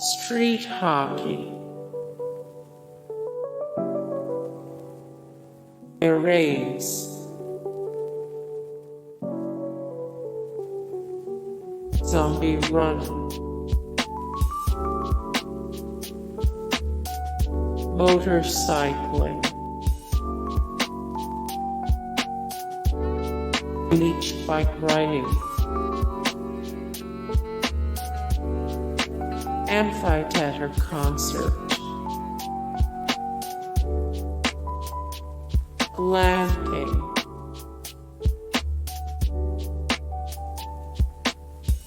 street hockey, arrays, zombie run, motorcycling, beach bike riding, Amphiteatre Concert, Glamping,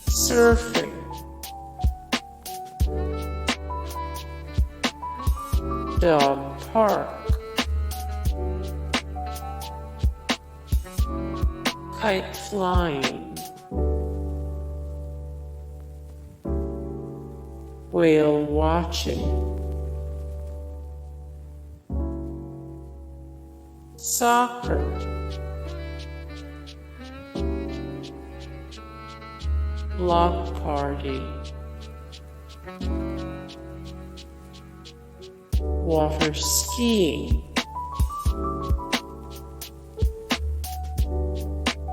surfing, dog park, kite flying, whale watching, soccer, block party, water skiing,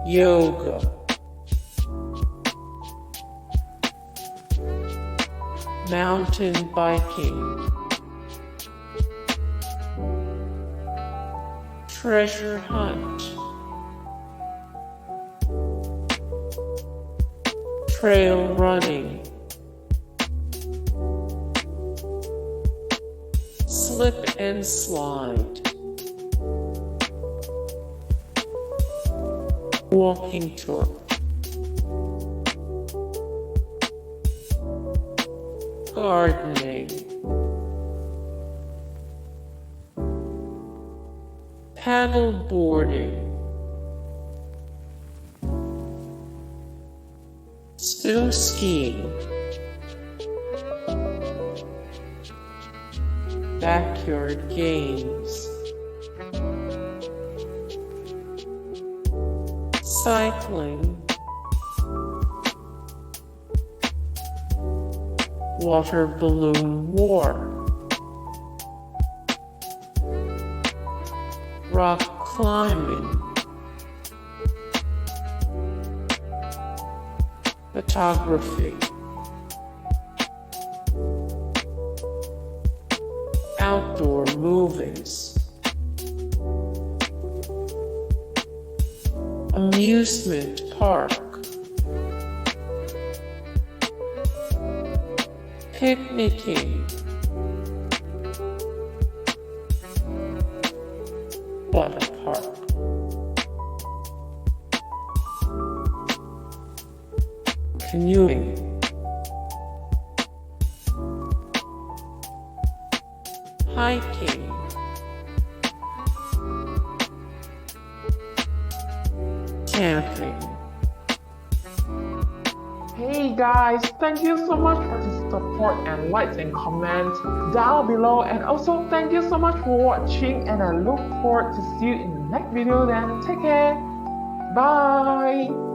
yoga, mountain biking, treasure hunt, trail running, slip and slide, walking tour, gardening, paddle boarding, snow skiing, backyard games, cycling, water balloon war, rock climbing, photography, outdoor movies, amusement park, picnicking, water park, canoeing, hiking, camping. Hey guys, thank you so much for the support and likes and comments down below, and also thank you so much for watching, and I look forward to see you in the next video. Then take care, bye.